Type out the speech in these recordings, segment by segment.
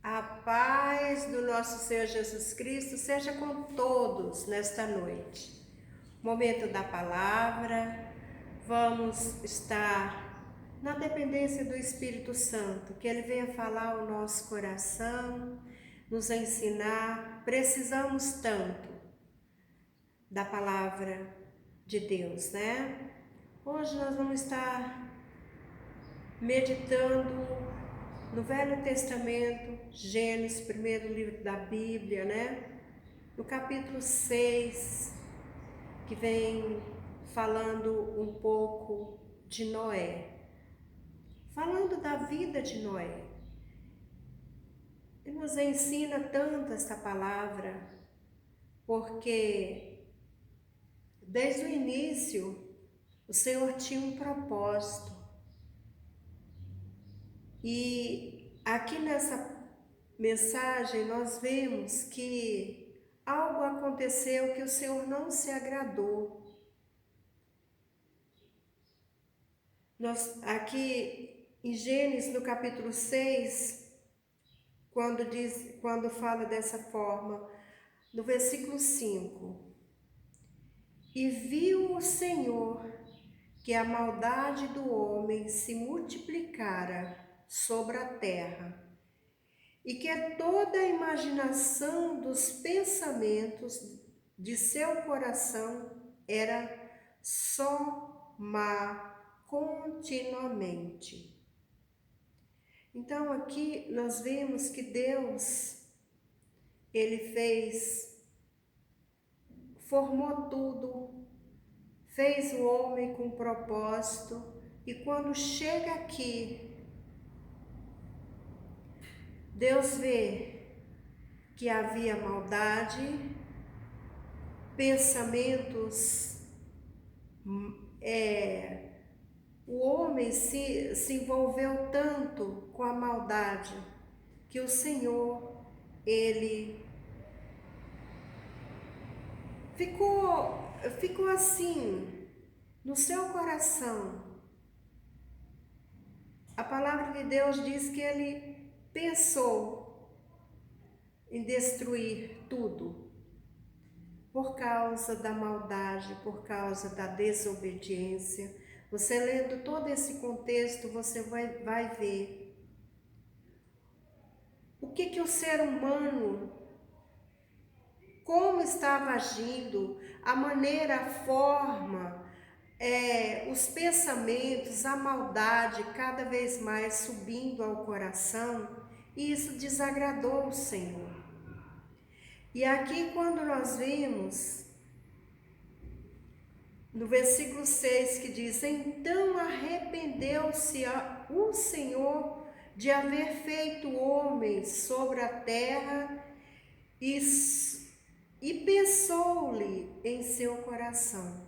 A paz do nosso Senhor Jesus Cristo seja com todos nesta noite. Momento da palavra, vamos estar na dependência do Espírito Santo, que Ele venha falar ao nosso coração, nos ensinar. Precisamos tanto da palavra de Deus, né? Hoje nós vamos estar meditando no Velho Testamento, Gênesis, primeiro livro da Bíblia, né? No capítulo 6, que vem falando um pouco de Noé. Falando da vida de Noé. Ele nos ensina tanto essa palavra, porque desde o início o Senhor tinha um propósito. E aqui nessa mensagem nós vemos que algo aconteceu que o Senhor não se agradou. Aqui em Gênesis, no capítulo 6, quando fala dessa forma, no versículo 5: E viu o Senhor que a maldade do homem se multiplicara sobre a terra, e que toda a imaginação dos pensamentos de seu coração era só má continuamente. Então aqui nós vemos que Deus, Ele formou tudo, fez o homem com propósito, e quando chega aqui, Deus vê que havia maldade, pensamentos, o homem se envolveu tanto com a maldade que o Senhor, Ele ficou assim no seu coração. A palavra de Deus diz que Ele pensou em destruir tudo por causa da maldade, por causa da desobediência. Você lendo todo esse contexto, você vai ver o que o ser humano, como estava agindo, a maneira, a forma, os pensamentos, a maldade cada vez mais subindo ao coração, e isso desagradou o Senhor. E aqui quando nós vemos no versículo 6 que diz: Então arrependeu-se o Senhor de haver feito homens sobre a terra e pensou-lhe em seu coração.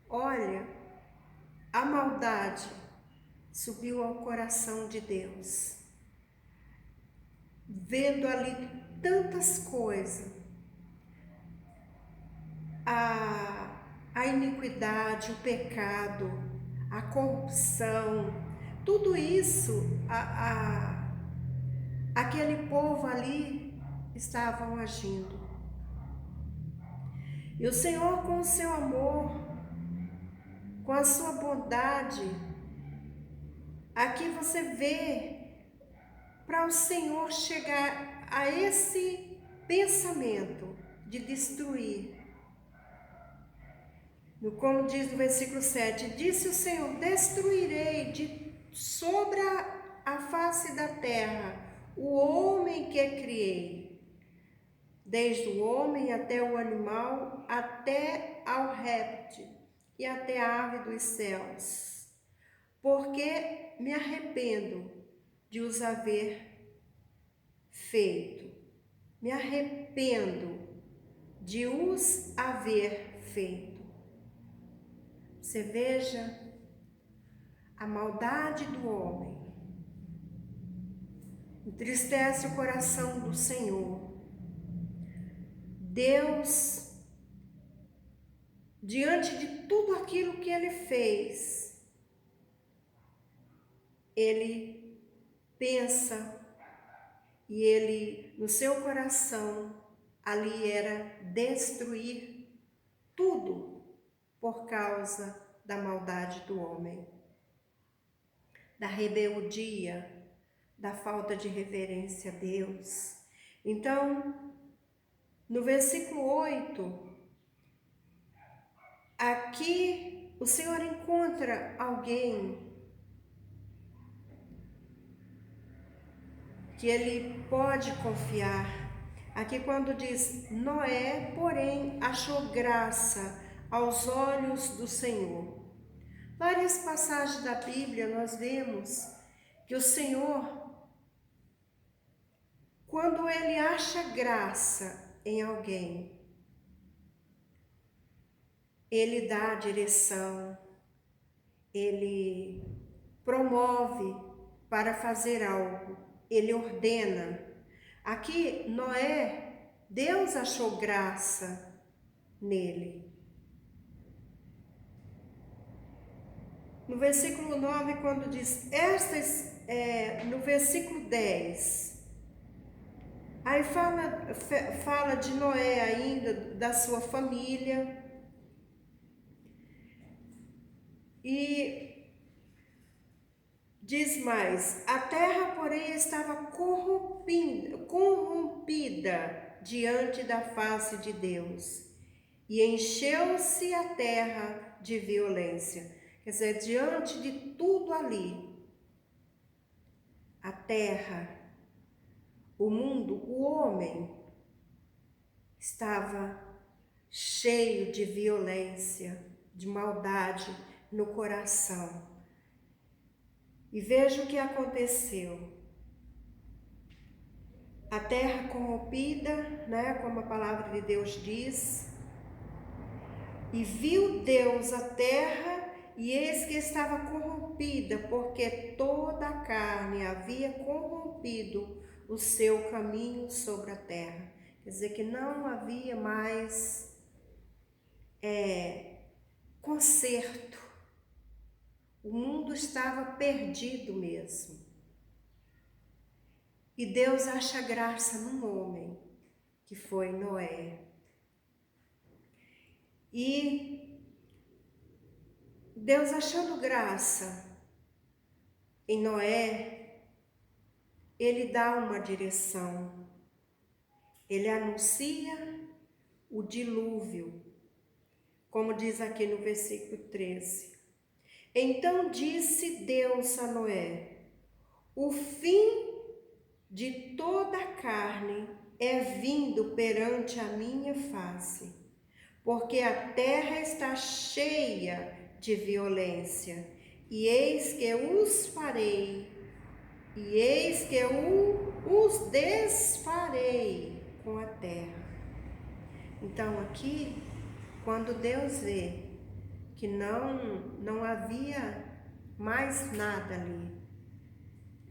Olha, a maldade subiu ao coração de Deus, vendo ali tantas coisas, a iniquidade, o pecado, a corrupção, tudo isso, aquele povo ali estavam agindo. E o Senhor, com o seu amor, com a sua bondade, aqui você vê, para o Senhor chegar a esse pensamento de destruir. Como diz no versículo 7, disse o Senhor: destruirei sobre a face da terra o homem que criei, desde o homem até o animal, até ao réptil e até a ave dos céus, porque me arrependo de os haver feito. Me arrependo de os haver feito. Você veja a maldade do homem, entristece o coração do Senhor. Deus, diante de tudo aquilo que Ele fez, Ele pensa e ele, no seu coração, ali era destruir tudo por causa da maldade do homem, da rebeldia, da falta de reverência a Deus. Então, no versículo 8, aqui o Senhor encontra alguém que ele pode confiar. Aqui quando diz, Noé, porém, achou graça aos olhos do Senhor. Várias passagens da Bíblia nós vemos que o Senhor, quando ele acha graça em alguém, ele dá a direção, ele promove para fazer algo, ele ordena. Aqui, Noé, Deus achou graça nele. No versículo 9, quando diz, no versículo 10, aí fala de Noé ainda, da sua família, e diz mais, a terra, porém, estava corrompida diante da face de Deus, e encheu-se a terra de violência. Quer dizer, diante de tudo ali, a terra, o mundo, o homem, estava cheio de violência, de maldade no coração. E veja o que aconteceu. A terra corrompida, né, como a palavra de Deus diz, e viu Deus a terra, e eis que estava corrompida, porque toda a carne havia corrompido o seu caminho sobre a terra. Quer dizer que não havia mais conserto. O mundo estava perdido mesmo. E Deus acha graça num homem, que foi Noé. E Deus achando graça em Noé, ele dá uma direção. Ele anuncia o dilúvio, como diz aqui no versículo 13. Então disse Deus a Noé, o fim de toda a carne é vindo perante a minha face, porque a terra está cheia de violência, e eis que os farei, e eis que os desfarei com a terra. Então aqui, quando Deus vê que não havia mais nada ali,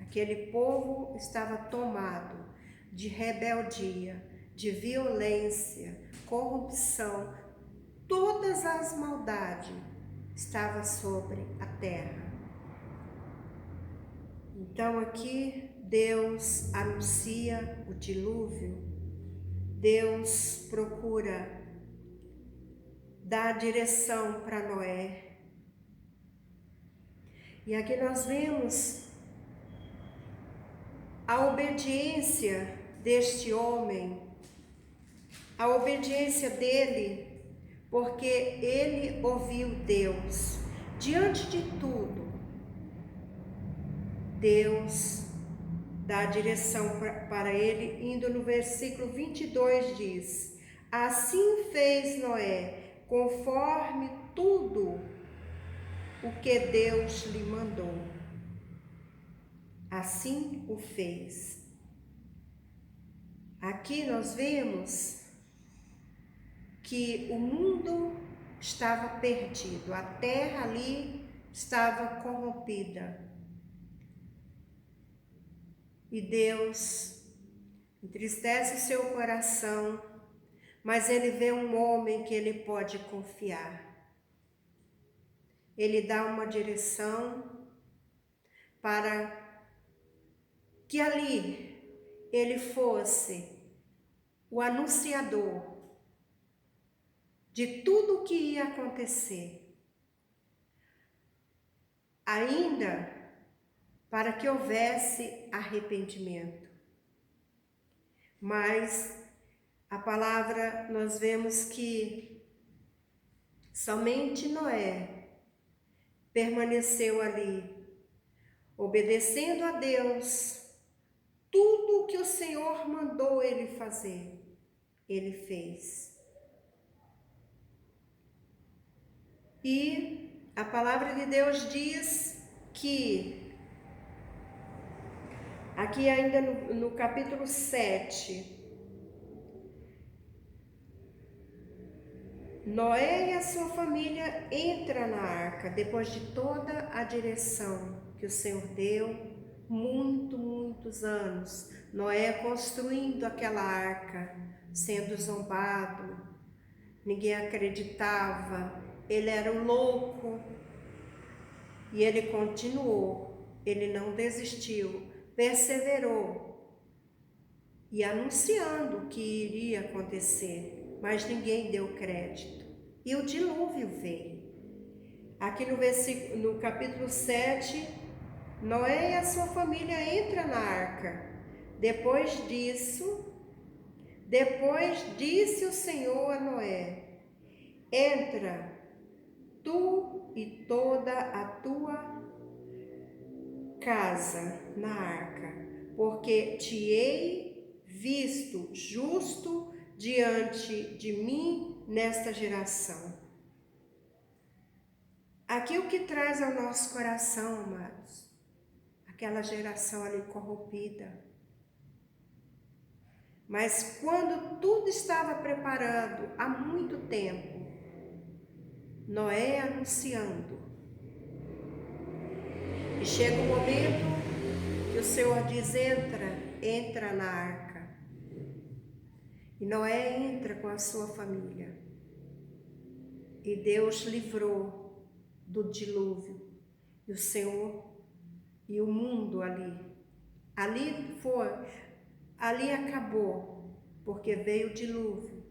aquele povo estava tomado de rebeldia, de violência, corrupção, todas as maldades estavam sobre a terra. Então aqui Deus anuncia o dilúvio, Deus procura dar direção para Noé. E aqui nós vemos a obediência deste homem, a obediência dele, porque ele ouviu Deus. Diante de tudo, Deus dá a direção para ele, indo no versículo 22 diz, assim fez Noé, conforme tudo o que Deus lhe mandou. Assim o fez. Aqui nós vemos que o mundo estava perdido, a terra ali estava corrompida. E Deus entristece o seu coração, mas ele vê um homem que ele pode confiar. Ele dá uma direção para que ali ele fosse o anunciador de tudo o que ia acontecer, ainda para que houvesse arrependimento. Mas a palavra, nós vemos que somente Noé permaneceu ali, obedecendo a Deus. Tudo o que o Senhor mandou ele fazer, ele fez. E a palavra de Deus diz que, aqui ainda no capítulo 7, Noé e a sua família entram na arca, depois de toda a direção que o Senhor deu, muitos anos. Noé construindo aquela arca, sendo zombado, ninguém acreditava, ele era um louco. E ele continuou, ele não desistiu, perseverou e anunciando o que iria acontecer, mas ninguém deu crédito. E o dilúvio veio. Aqui no capítulo 7, Noé e a sua família entram na arca. Depois disse o Senhor a Noé: entra, tu e toda a tua casa na arca, porque te hei visto justo diante de mim nesta geração. Aqui o que traz ao nosso coração, amados, aquela geração ali corrompida. Mas quando tudo estava preparado há muito tempo, Noé anunciando, e chega um momento que o Senhor diz: entra na arca. E Noé entra com a sua família. E Deus livrou do dilúvio. E o Senhor e o mundo ali acabou, porque veio o dilúvio,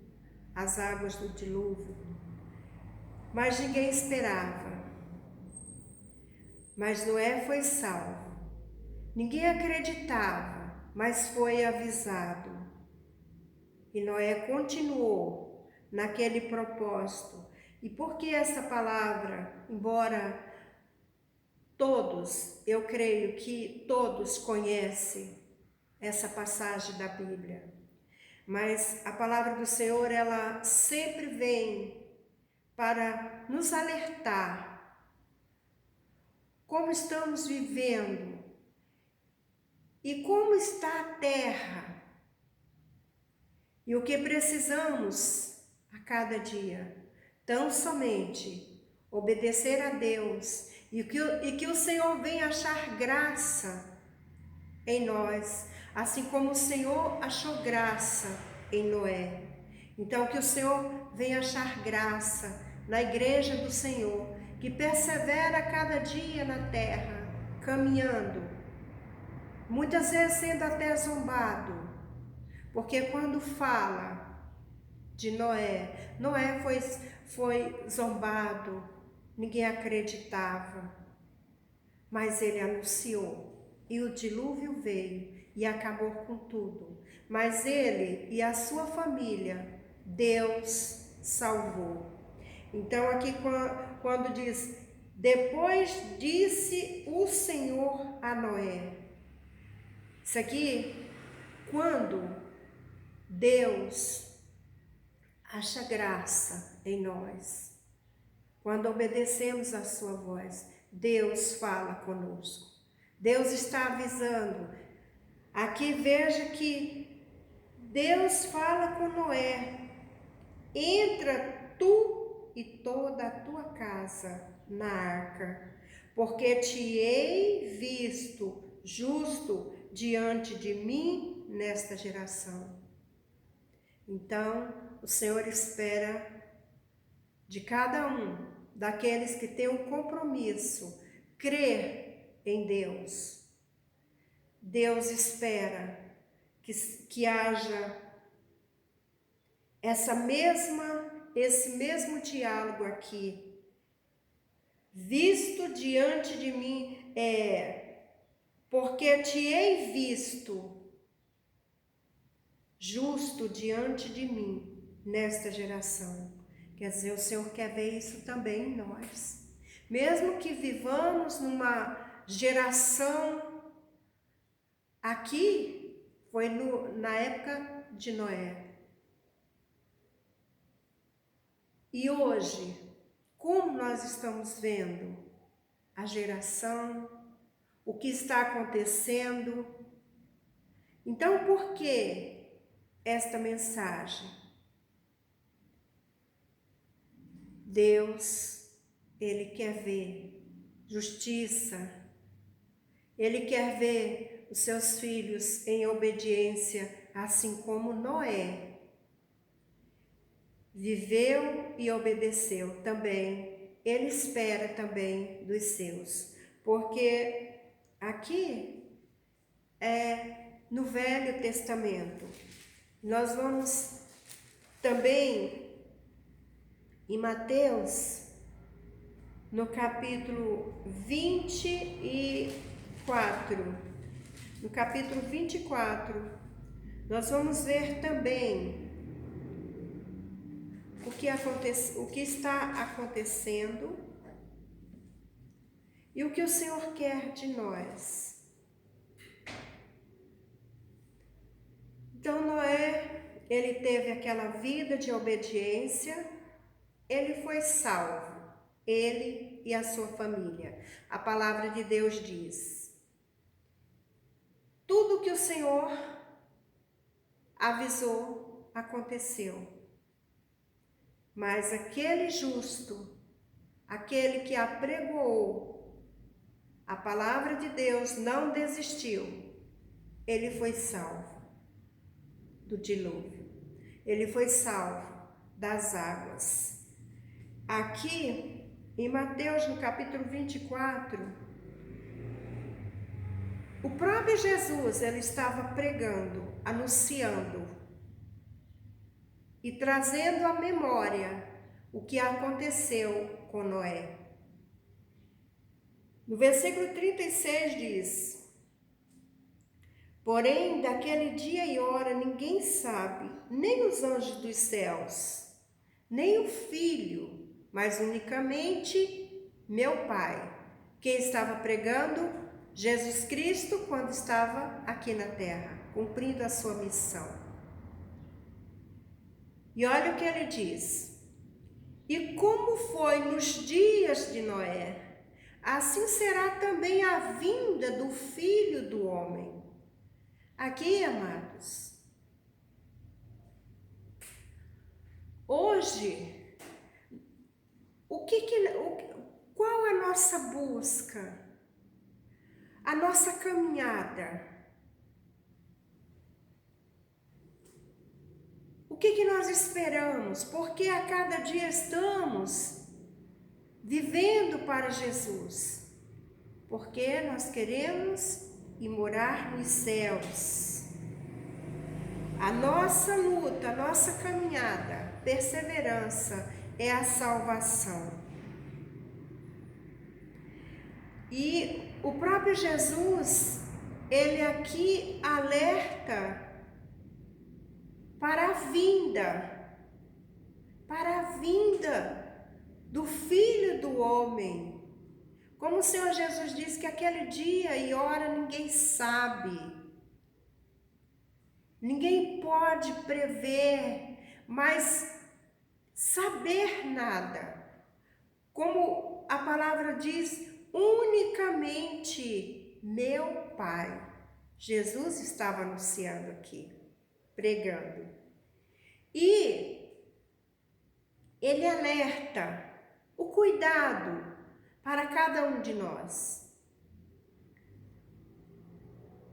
as águas do dilúvio. Mas ninguém esperava. Mas Noé foi salvo. Ninguém acreditava, mas foi avisado. E Noé continuou naquele propósito. E por que essa palavra, embora todos, eu creio que todos conhecem essa passagem da Bíblia, mas a palavra do Senhor, ela sempre vem para nos alertar como estamos vivendo e como está a terra e o que precisamos a cada dia. Tão somente obedecer a Deus e que o Senhor venha achar graça em nós, assim como o Senhor achou graça em Noé. Então que o Senhor venha achar graça na igreja do Senhor, que persevera cada dia na terra, caminhando, muitas vezes sendo até zombado, porque quando fala de Noé, Noé foi zombado, ninguém acreditava, mas ele anunciou, e o dilúvio veio e acabou com tudo, mas ele e a sua família, Deus salvou. Então aqui quando diz, depois disse o Senhor a Noé, isso aqui, quando Deus acha graça em nós, quando obedecemos a sua voz, Deus fala conosco, Deus está avisando. Aqui veja que Deus fala com Noé, entra tu e toda a tua casa na arca, porque te hei visto justo diante de mim nesta geração. Então, o Senhor espera de cada um daqueles que têm um compromisso, crer em Deus. Deus espera que haja esse mesmo diálogo aqui, visto diante de mim, porque te hei visto justo diante de mim nesta geração. Quer dizer, o Senhor quer ver isso também em nós. Mesmo que vivamos numa geração, aqui foi na época de Noé. E hoje, como nós estamos vendo a geração, o que está acontecendo? Então, por que esta mensagem? Deus, Ele quer ver justiça, Ele quer ver os seus filhos em obediência, assim como Noé viveu e obedeceu também. Ele espera também dos seus, porque aqui no Velho Testamento, nós vamos também em Mateus, no capítulo 24, no capítulo 24, nós vamos ver também o que está acontecendo e o que o Senhor quer de nós. Então, Noé, ele teve aquela vida de obediência, ele foi salvo, ele e a sua família. A palavra de Deus diz: tudo que o Senhor avisou aconteceu. Mas aquele justo, aquele que apregoou a palavra de Deus, não desistiu, ele foi salvo do dilúvio, ele foi salvo das águas. Aqui em Mateus, no capítulo 24, o próprio Jesus, ele estava pregando, anunciando e trazendo à memória o que aconteceu com Noé. No versículo 36 diz: porém, daquele dia e hora ninguém sabe, nem os anjos dos céus, nem o Filho, mas unicamente meu Pai. Quem estava pregando? Jesus Cristo, quando estava aqui na terra, cumprindo a sua missão. E olha o que ele diz: e como foi nos dias de Noé, assim será também a vinda do Filho do Homem. Aqui, amados, hoje, qual a nossa busca, a nossa caminhada? O que nós esperamos? Porque a cada dia estamos vivendo para Jesus. Porque nós queremos ir morar nos céus. A nossa luta, a nossa caminhada, perseverança é a salvação. E o próprio Jesus, ele aqui alerta para a vinda do Filho do Homem. Como o Senhor Jesus disse que aquele dia e hora ninguém sabe, ninguém pode prever, mas saber nada. Como a palavra diz, unicamente meu Pai. Jesus estava anunciando aqui, pregando. E ele alerta o cuidado para cada um de nós.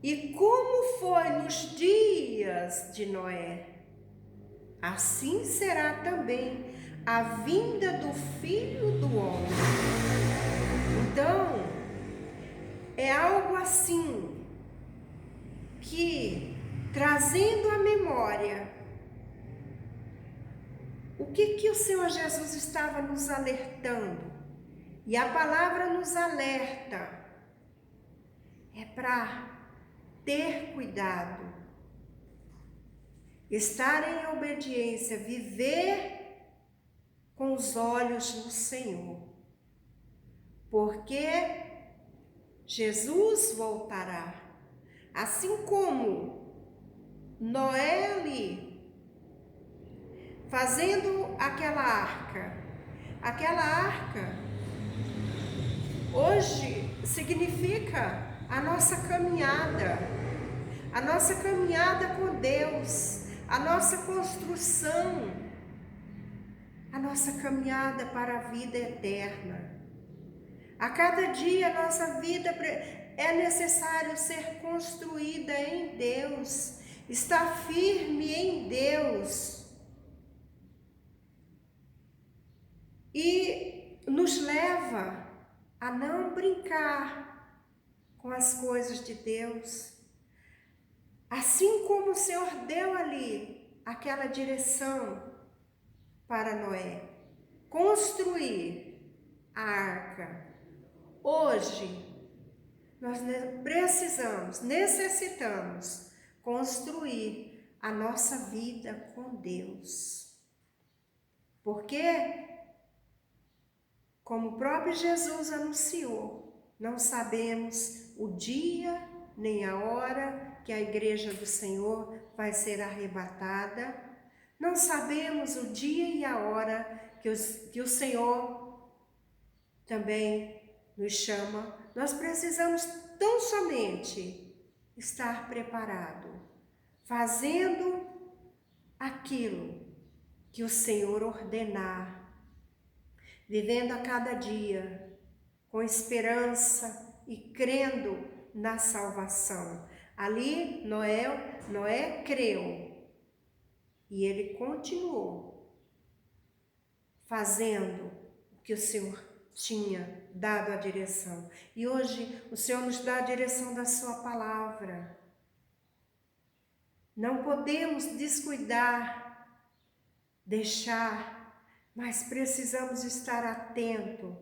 E como foi nos dias de Noé, assim será também a vinda do Filho do Homem. Então, é algo assim que trazendo à memória o que o Senhor Jesus estava nos alertando. E a palavra nos alerta, é para ter cuidado, estar em obediência, viver com os olhos no Senhor, porque Jesus voltará, assim como Noé ali, fazendo aquela arca hoje significa a nossa caminhada com Deus, a nossa construção, a nossa caminhada para a vida eterna. A cada dia a nossa vida é necessário ser construída em Deus, estar firme em Deus. E nos leva a não brincar com as coisas de Deus. Assim como o Senhor deu ali aquela direção para Noé construir a arca, hoje nós necessitamos construir a nossa vida com Deus. Porque, como o próprio Jesus anunciou, não sabemos o dia nem a hora que a igreja do Senhor vai ser arrebatada. Não sabemos o dia e a hora que o Senhor também nos chama. Nós precisamos tão somente estar preparado, fazendo aquilo que o Senhor ordenar, vivendo a cada dia com esperança e crendo na salvação. Ali Noé creu e ele continuou fazendo o que o Senhor tinha dado a direção. E hoje o Senhor nos dá a direção da sua palavra. Não podemos descuidar, deixar, mas precisamos estar atento.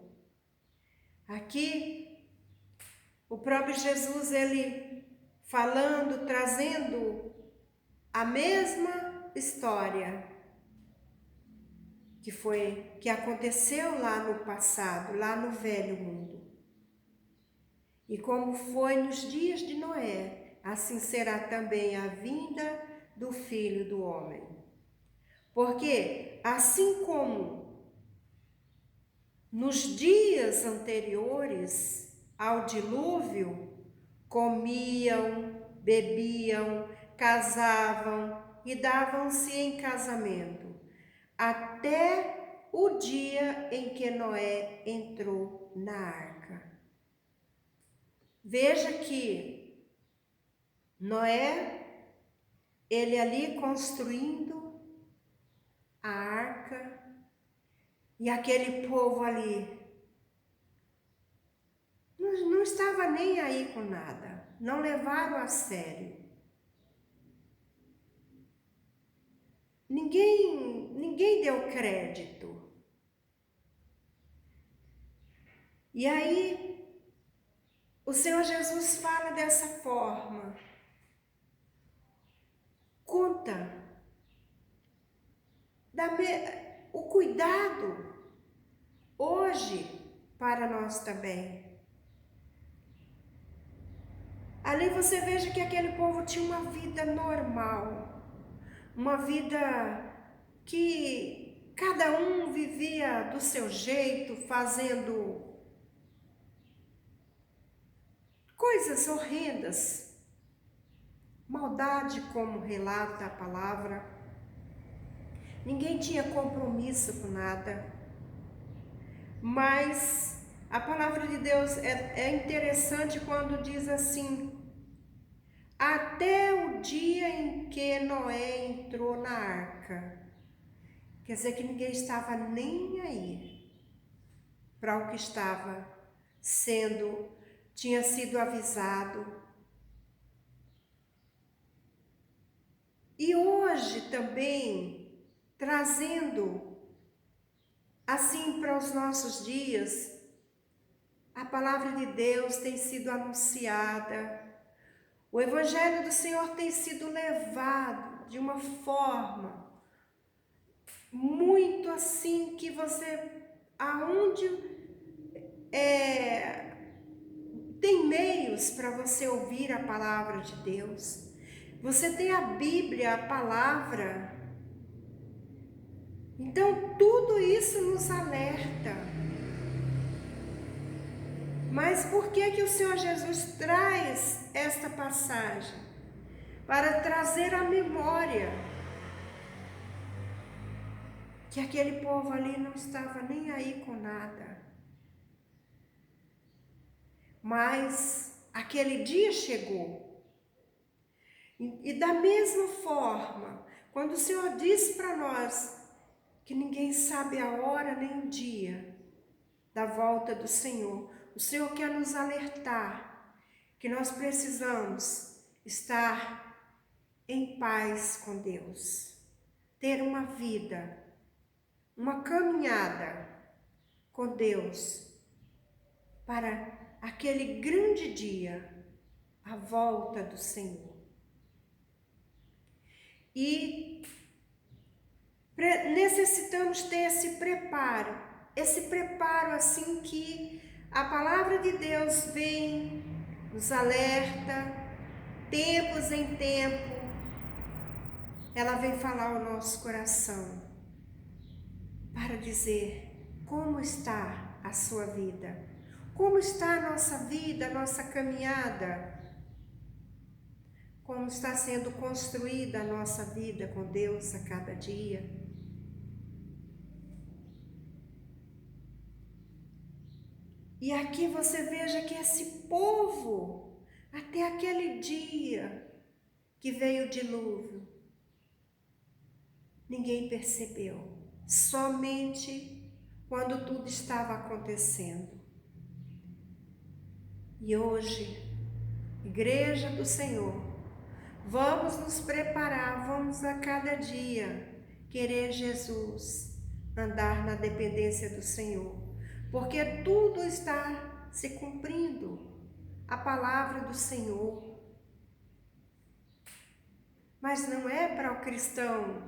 Aqui, o próprio Jesus, ele falando, trazendo a mesma história que aconteceu lá no passado, lá no velho mundo. E como foi nos dias de Noé, assim será também a vinda do Filho do Homem. Porque assim como nos dias anteriores ao dilúvio, comiam, bebiam, casavam e davam-se em casamento, até o dia em que Noé entrou na arca. Veja que Noé, ele ali construindo a arca, e aquele povo ali não estava nem aí com nada, não levaram a sério. Ninguém deu crédito. E aí, o Senhor Jesus fala dessa forma. Conta o cuidado hoje para nós também. Ali você veja que aquele povo tinha uma vida normal, uma vida que cada um vivia do seu jeito, fazendo coisas horrendas, maldade, como relata a palavra. Ninguém tinha compromisso com nada, mas a palavra de Deus é interessante quando diz assim: até o dia em que Noé entrou na arca. Quer dizer que ninguém estava nem aí para o que tinha sido avisado. E hoje também, trazendo assim para os nossos dias, a palavra de Deus tem sido anunciada, o Evangelho do Senhor tem sido levado de uma forma muito assim que você, aonde tem meios para você ouvir a palavra de Deus. Você tem a Bíblia, a palavra. Então tudo isso nos alerta. Mas por que o Senhor Jesus traz esta passagem? Para trazer à memória que aquele povo ali não estava nem aí com nada. Mas aquele dia chegou. E da mesma forma, quando o Senhor diz para nós que ninguém sabe a hora nem o dia da volta do Senhor, o Senhor quer nos alertar que nós precisamos estar em paz com Deus, ter uma vida, uma caminhada com Deus para aquele grande dia, a volta do Senhor. E necessitamos ter esse preparo assim que a palavra de Deus vem, nos alerta, tempos em tempo, ela vem falar ao nosso coração, para dizer como está a sua vida, como está a nossa vida, a nossa caminhada, como está sendo construída a nossa vida com Deus a cada dia. E aqui você veja que esse povo, até aquele dia que veio o dilúvio, ninguém percebeu, somente quando tudo estava acontecendo. E hoje, Igreja do Senhor, vamos nos preparar, vamos a cada dia querer Jesus, andar na dependência do Senhor, porque tudo está se cumprindo, a palavra do Senhor. Mas não é para o cristão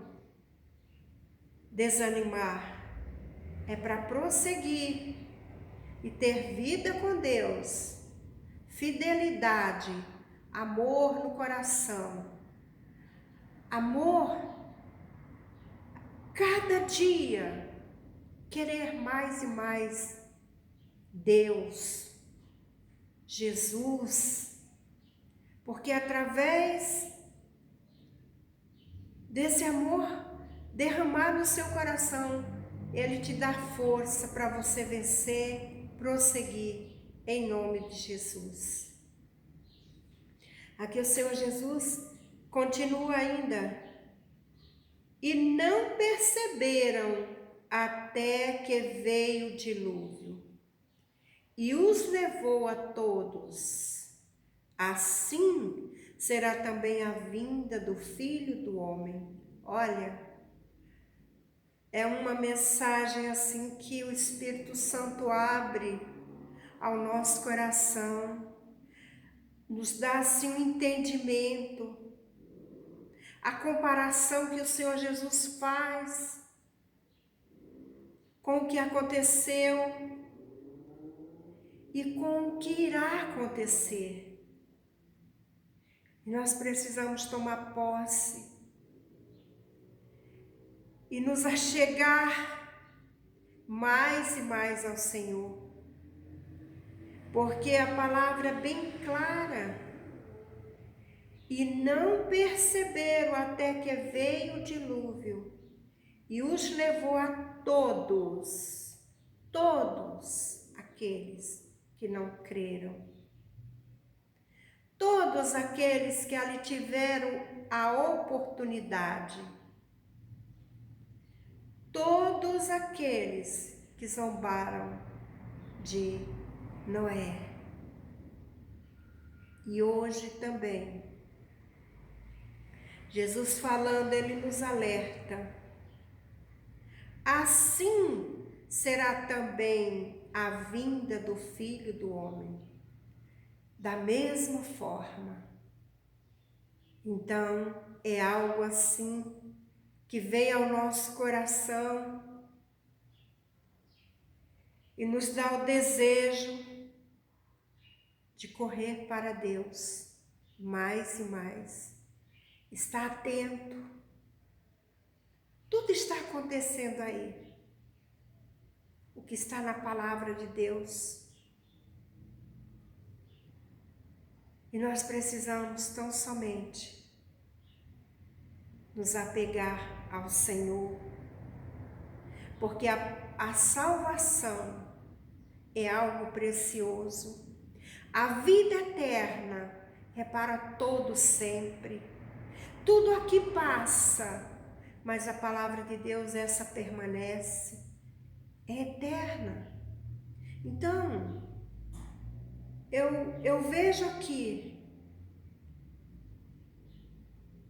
desanimar, é para prosseguir e ter vida com Deus, fidelidade, amor no coração, amor, cada dia, querer mais e mais Deus, Jesus, porque através desse amor derramar no seu coração, Ele te dá força para você vencer, prosseguir, em nome de Jesus. Aqui o Senhor Jesus continua ainda. E não perceberam até que veio o dilúvio e os levou a todos. Assim será também a vinda do Filho do Homem. Olha, é uma mensagem assim que o Espírito Santo abre ao nosso coração, nos dá assim um entendimento, a comparação que o Senhor Jesus faz com o que aconteceu e com o que irá acontecer. E nós precisamos tomar posse e nos achegar mais e mais ao Senhor, porque a palavra é bem clara. E não perceberam até que veio o dilúvio e os levou a todos aqueles que não creram. Todos aqueles que ali tiveram a oportunidade. Todos aqueles que zombaram de Noé. E hoje também, Jesus falando, ele nos alerta. Assim será também a vinda do Filho do Homem. Da mesma forma. Então, é algo assim que vem ao nosso coração e nos dá o desejo de correr para Deus mais e mais. Está atento. Tudo está acontecendo aí. O que está na palavra de Deus. E nós precisamos tão somente nos apegar ao Senhor, porque a salvação é algo precioso. A vida eterna é para todo sempre. Tudo aqui passa, mas a palavra de Deus, essa permanece, é eterna. Então, eu vejo aqui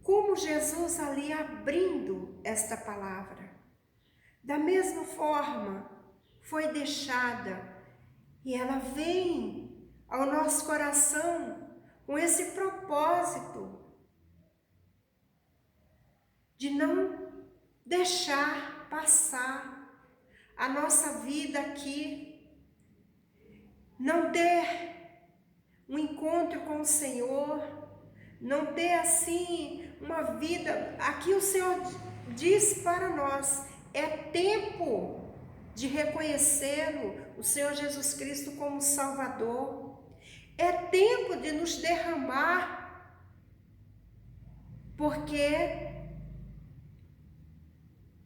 como Jesus ali abrindo esta palavra. Da mesma forma, foi deixada e ela vem ao nosso coração com esse propósito de não deixar passar a nossa vida aqui, não ter um encontro com o Senhor, não ter assim uma vida. Aqui o Senhor diz para nós, é tempo de reconhecê-lo, o Senhor Jesus Cristo, como Salvador. É tempo de nos derramar, porque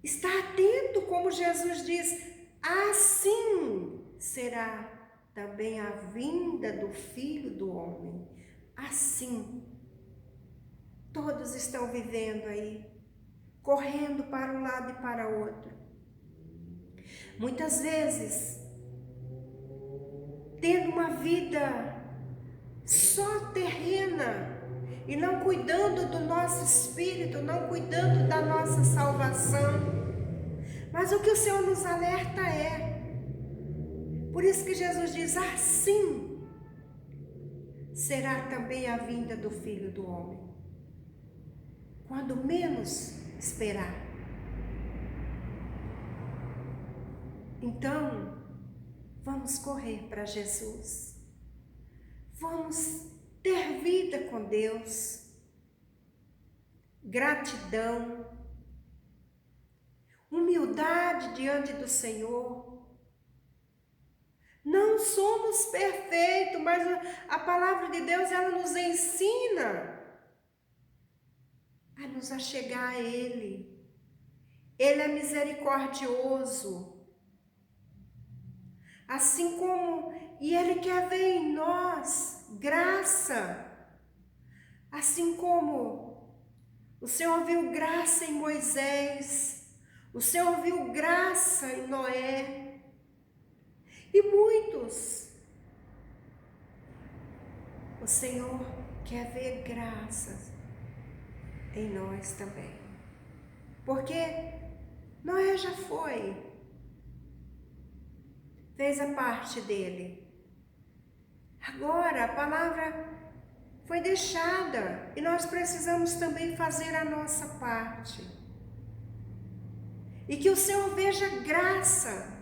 está atento, como Jesus diz, assim será também a vinda do Filho do Homem. Assim, todos estão vivendo aí, correndo para um lado e para o outro. Muitas vezes, tendo uma vida só terrena e não cuidando do nosso espírito, não cuidando da nossa salvação. Mas o que o Senhor nos alerta é, por isso que Jesus diz, assim será também a vinda do Filho do Homem. Quando menos esperar. Então, vamos correr para Jesus. Vamos ter vida com Deus. Gratidão. Humildade diante do Senhor. Não somos perfeitos, mas a palavra de Deus, ela nos ensina a nos achegar a Ele. Ele é misericordioso. Assim como, e Ele quer ver em nós graça. Assim como o Senhor viu graça em Moisés, o Senhor viu graça em Noé. E muitos, o Senhor quer ver graças em nós também. Porque Noé já fez a parte dele. Agora a palavra foi deixada e nós precisamos também fazer a nossa parte. E que o Senhor veja graça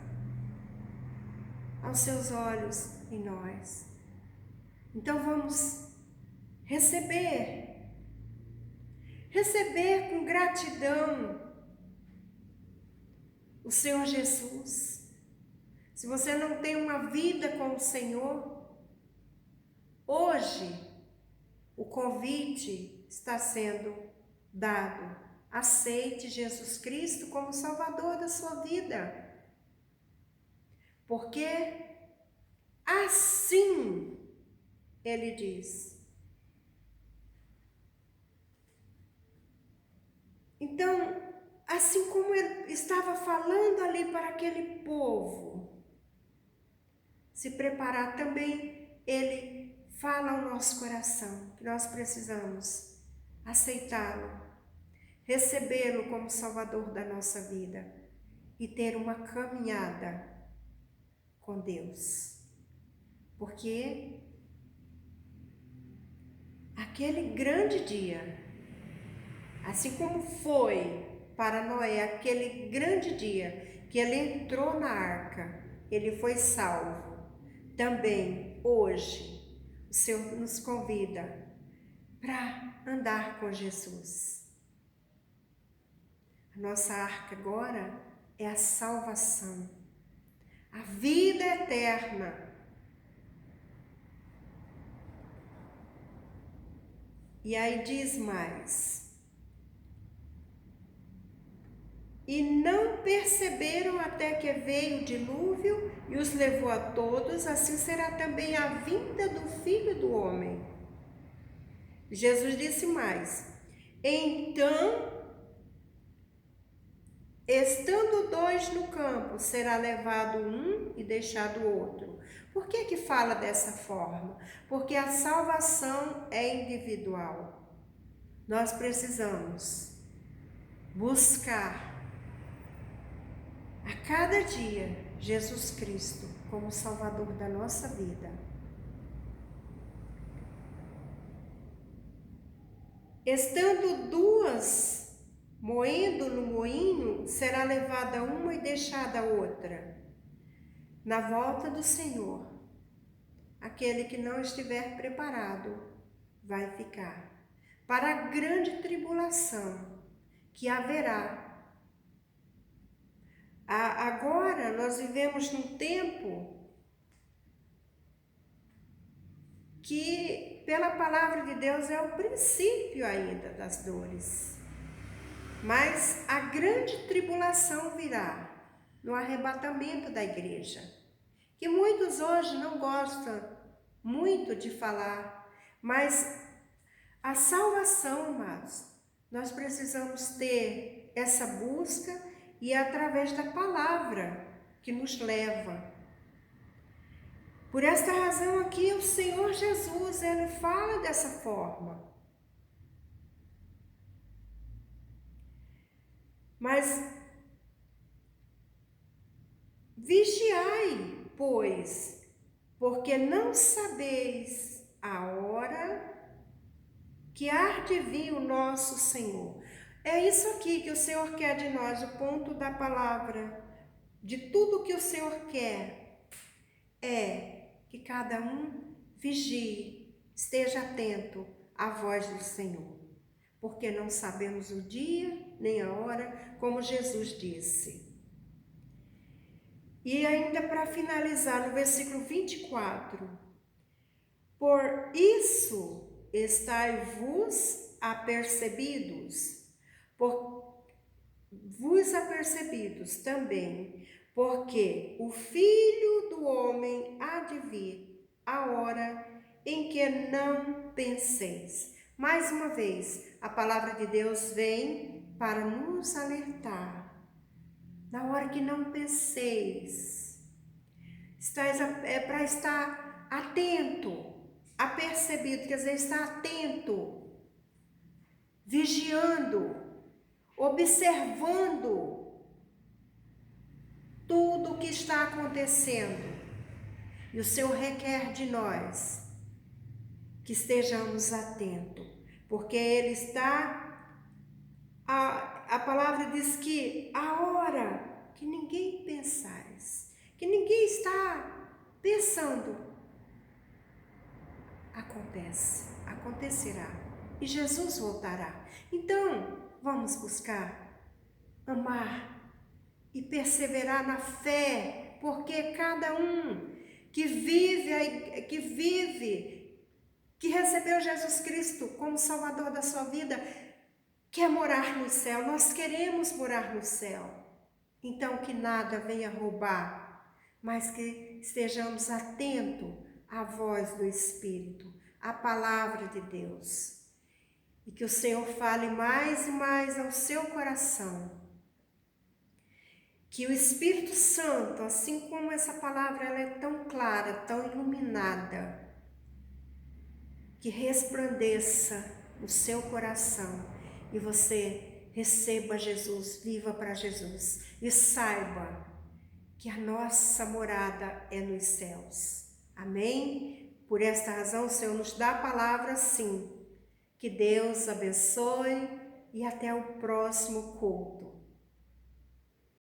aos seus olhos em nós. Então vamos receber com gratidão o Senhor Jesus. Se você não tem uma vida com o Senhor, hoje o convite está sendo dado. Aceite Jesus Cristo como Salvador da sua vida. Porque assim Ele diz. Então, assim como Ele estava falando ali para aquele povo, se preparar também, Ele fala ao nosso coração, que nós precisamos aceitá-lo recebê-lo como Salvador da nossa vida e ter uma caminhada com Deus. Porque aquele grande dia, assim como foi para Noé aquele grande dia que ele entrou na arca, ele foi salvo, também hoje o Senhor nos convida para andar com Jesus. A nossa arca agora é a salvação, a vida eterna. E aí diz mais: e não perceberam até que veio o dilúvio e os levou a todos, assim será também a vinda do Filho do Homem. Jesus disse mais: então, estando dois no campo, será levado um e deixado o outro. Por que fala dessa forma? Porque a salvação é individual. Nós precisamos buscar a cada dia Jesus Cristo como Salvador da nossa vida. Estando duas moendo no moinho, será levada uma e deixada a outra. Na volta do Senhor, aquele que não estiver preparado vai ficar para a grande tribulação que haverá. Agora nós vivemos num tempo que, pela palavra de Deus, é o princípio ainda das dores. Mas a grande tribulação virá no arrebatamento da igreja, que muitos hoje não gostam muito de falar, mas a salvação, amados, nós precisamos ter essa busca e é através da palavra que nos leva. Por esta razão aqui, o Senhor Jesus, ele fala dessa forma. Mas vigiai, pois, porque não sabeis a hora que há de vir o nosso Senhor. É isso aqui que o Senhor quer de nós, o ponto da palavra, de tudo que o Senhor quer, é que cada um vigie, esteja atento à voz do Senhor, porque não sabemos o dia nem a hora, como Jesus disse. E ainda para finalizar, no versículo 24, por isso estai-vos apercebidos, vos apercebidos também, porque o Filho do Homem há de vir a hora em que não penseis. Mais uma vez, a palavra de Deus vem para nos alertar. Na hora que não penseis, é para estar atento, apercebido, quer dizer, estar atento, vigiando, observando tudo o que está acontecendo. E o Senhor requer de nós que estejamos atentos, porque Ele está... A palavra diz que a hora que ninguém pensais, que ninguém está pensando, acontecerá, e Jesus voltará. Então, vamos buscar amar e perseverar na fé, porque cada um que recebeu Jesus Cristo como Salvador da sua vida, quer morar no céu. Nós queremos morar no céu. Então, que nada venha roubar, mas que estejamos atentos à voz do Espírito, à palavra de Deus. E que o Senhor fale mais e mais ao seu coração. Que o Espírito Santo, assim como essa palavra ela é tão clara, tão iluminada, que resplandeça no seu coração e você receba Jesus, viva para Jesus e saiba que a nossa morada é nos céus. Amém? Por esta razão o Senhor nos dá a palavra sim. Que Deus abençoe e até o próximo culto.